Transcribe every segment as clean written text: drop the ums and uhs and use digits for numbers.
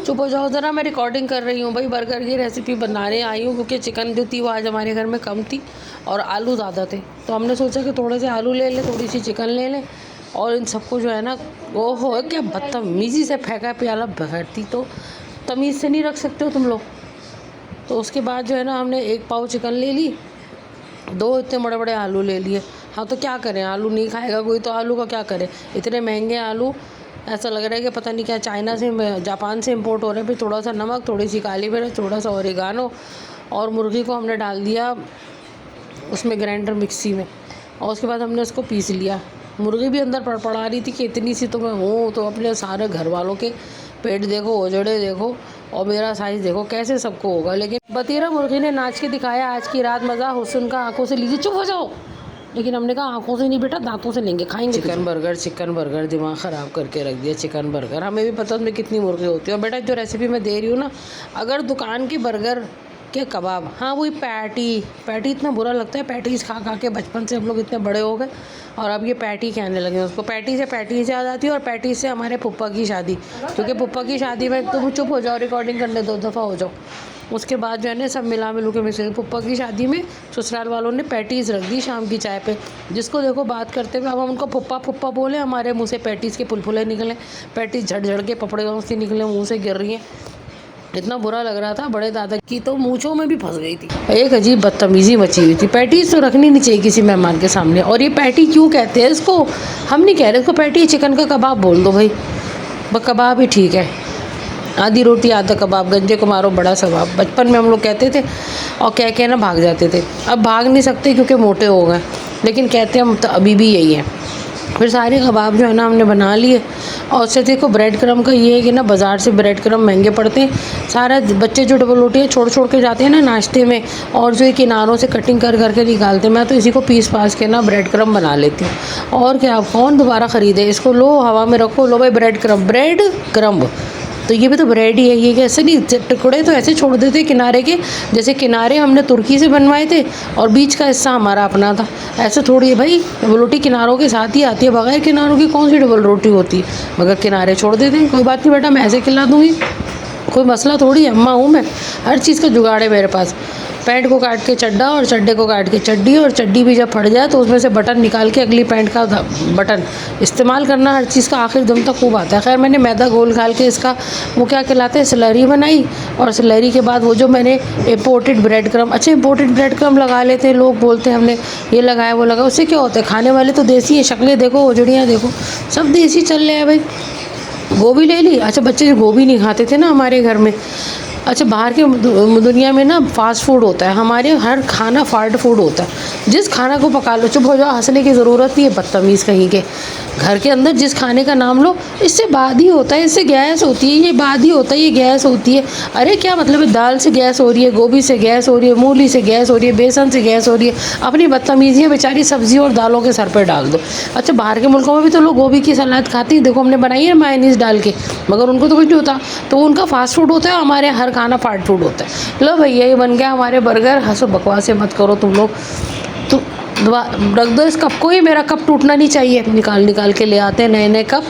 चुप हो जाओ ज़रा, मैं रिकॉर्डिंग कर रही हूँ भाई। बर्गर की रेसिपी बनाने आई हूँ क्योंकि चिकन जो थी वो आज हमारे घर में कम थी और आलू ज़्यादा थे, तो हमने सोचा कि थोड़े से आलू ले लें, थोड़ी सी चिकन ले लें और इन सबको जो है ना, वो हो क्या बदतमीज़ी से फेंका प्याला बगैरती, तो तमीज़ से नहीं रख सकते हो तुम लोग। तो उसके बाद जो है ना, हमने 1 पाव चिकन ले ली, 2 इतने बड़े बड़े आलू ले लिए। हाँ तो क्या करें, आलू नहीं खाएगा कोई तो आलू का क्या करें, इतने महंगे आलू, ऐसा लग रहा है कि पता नहीं क्या चाइना से जापान से इंपोर्ट हो रहे हैं। फिर थोड़ा सा नमक, थोड़ी सी काली मिर्च, थोड़ा सा ओरिगानो, और मुर्गी को हमने डाल दिया उसमें ग्राइंडर मिक्सी में, और उसके बाद हमने उसको पीस लिया। मुर्गी भी अंदर पड़ा रही थी कि इतनी सी तो मैं हूँ, तो अपने सारे घर वालों के पेट देखो, ओजड़े देखो, और मेरा साइज़ देखो, कैसे सबको होगा। लेकिन बतीरा मुर्गी ने नाच के दिखाया आज की रात, मज़ा हुस्न का आंखों से लीजिए। चुप हो जाओ। लेकिन हमने कहा आंखों से नहीं बेटा, दांतों से लेंगे, खाएंगे। चिकन बर्गर दिमाग ख़राब करके रख दिया। चिकन बर्गर हमें भी पता उसमें कितनी मुर्गी होती है। और बेटा जो रेसिपी मैं दे रही हूँ ना, अगर दुकान के बर्गर के कबाब, हाँ वही पैटी इतना बुरा लगता है, पैटीज़ खा के बचपन से हम लोग इतने बड़े हो गए और अब ये पैटी कहने लगे उसको। पैटी से याद आती है, और पैटी से हमारे पुप्पा की शादी, क्योंकि पुप्पा की शादी में, तुम चुप हो जाओ, रिकॉर्डिंग करने 2 दफ़ा हो जाओ। उसके बाद जो है ना, सब मिलू के मिसे पुप्पा की शादी में ससुराल वालों ने पैटीज़ रख दी शाम की चाय पे, जिसको देखो बात करते हुए। अब हम उनको पुप्पा बोले, हमारे मुँह से पैटीज़ के पुलफुले निकले, पैटीज़ झड़ के पपड़े से निकले, मुँह से गिर रही हैं। इतना बुरा लग रहा था, बड़े दादा की तो मूँछों में भी फंस गई थी। एक अजीब बदतमीज़ी मची हुई थी। पैटीज़ तो रखनी नहीं चाहिए किसी मेहमान के सामने। और ये पैटी क्यों कहते हैं इसको, हम नहीं कह रहे इसको पैटी, चिकन का कबाब बोल दो भाई, कबाब ही ठीक है। आधी रोटी आधा कबाब, गंजे को मारो बड़ा सवाब, बचपन में हम लोग कहते थे और कह के ना भाग जाते थे। अब भाग नहीं सकते क्योंकि मोटे हो गए, लेकिन कहते हम तो अभी भी यही है। फिर सारे कबाब जो है ना हमने बना लिए। और उससे देखो ब्रेड क्रम का ये है कि ना, बाज़ार से ब्रेड क्रम महंगे पड़ते हैं। सारा बच्चे जो डबल रोटियाँ छोड़ के जाते हैं ना नाश्ते में, और जो किनारों से कटिंग कर के निकालते हैं, मैं तो इसी को पीस पास के ना ब्रेड क्रम बना लेती हूँ। और क्या, कौन दोबारा ख़रीदे इसको, लो हवा में रखो, लो भाई ब्रेड क्रम। तो ये भी तो ब्रेड ही है, ये कैसे नहीं, टुकड़े तो ऐसे छोड़ देते किनारे के, जैसे किनारे हमने तुर्की से बनवाए थे और बीच का हिस्सा हमारा अपना था। ऐसे थोड़ी है भाई, डबल रोटी किनारों के साथ ही आती है, बगैर किनारों की कौन सी डबल रोटी होती है, मगर किनारे छोड़ देते हैं। कोई बात नहीं बेटा, मैं ऐसे खिला दूँगी, कोई मसला थोड़ी है, अम्मा हूँ मैं, हर चीज़ का जुगाड़ है मेरे पास। पैंट को काट के चड्डा, और चड्डे को काट के चड्डी, और चड्डी भी जब फट जाए तो उसमें से बटन निकाल के अगली पैंट का बटन इस्तेमाल करना, हर चीज़ का आखिर दम तक खूब आता है। खैर मैंने मैदा घोल घाल के इसका वो क्या कहलाते हैं, स्लरी बनाई, और स्लरी के बाद वो जो मैंने इम्पोर्टेड ब्रेड क्रम, अच्छा इम्पोर्टेड ब्रेड क्रम लगा लेते हैं लोग, बोलते हैं हमने ये लगाया वो लगाया, उससे क्या होता है, खाने वाले तो देसी है, शक्लें देखो, ओजड़ियाँ देखो, सब देसी चल रहे हैं भाई। गोभी ले ली, अच्छा बच्चे जो गोभी नहीं खाते थे ना हमारे घर में, अच्छा बाहर के दुनिया में ना फास्ट फूड होता है, हमारे हर खाना फास्ट फूड होता है। जिस खाना को पका लो, चुप हो जाओ, हंसने की ज़रूरत नहीं है, बदतमीज़ कहीं के। घर के अंदर जिस खाने का नाम लो, इससे बादी होता है, इससे गैस होती है, ये बादी होता है, ये गैस होती है। अरे क्या मतलब है, दाल से गैस हो रही है, गोभी से गैस हो रही है, मूली से गैस हो रही है, बेसन से गैस हो रही है, अपनी बदतमीज़ियाँ बेचारी सब्ज़ी और दालों के सर पर डाल दो। अच्छा बाहर के मुल्कों में भी तो लोग गोभी की सलाद खाते हैं, देखो हमने बनाई है मायोनीज़ डाल के, मगर उनको तो कुछ नहीं होता, तो उनका फास्ट फूड होता है, हमारे हर खाना फास्ट फूड होता है। लो भैया ये बन गया हमारे बर्गर, हंसो बकवास मत करो तुम लोग, तो रख दो इस कप को ही, मेरा कप टूटना नहीं चाहिए। निकाल के ले आते हैं नए कप,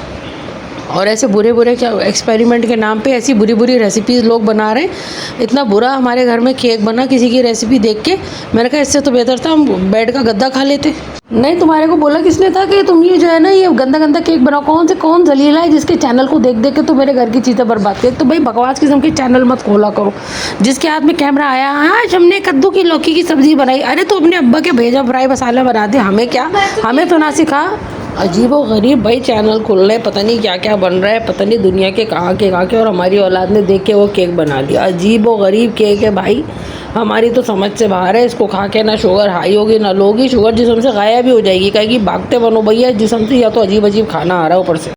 और ऐसे बुरे क्या एक्सपेरिमेंट के नाम पे ऐसी बुरी रेसिपीज़ लोग बना रहे हैं। इतना बुरा हमारे घर में केक बना किसी की रेसिपी देख के, मैंने कहा इससे तो बेहतर था हम बेड का गद्दा खा लेते। नहीं तुम्हारे को बोला किसने था कि तुम ये जो है ना ये गंदा केक बनाओ, कौन जलीला है जिसके चैनल को देख के तो मेरे घर की चीज़ें बर्बाद कर। तो भाई बकवास किस्म के चैनल मत खोला करो, जिसके हाथ में कैमरा आया, आज हमने कद्दू की लौकी की सब्ज़ी बनाई, अरे तो अपने अब्बा के भेजा फ्राई मसाला बना दे, हमें क्या, हमें तो ना सिखा। अजीब व गरीब भाई चैनल खुल रहे, पता नहीं क्या बन रहा है, पता नहीं दुनिया के कहाँ के, और हमारी औलाद ने देख के वो केक बना लिया। अजीब व गरीब केक है भाई, हमारी तो समझ से बाहर है। इसको खा के ना शुगर हाई होगी ना लोगी, शुगर जिस्म से गायब भी हो जाएगी, कहेगी भागते बनो भैया जिस्म से, या तो अजीब खाना आ रहा है ऊपर से।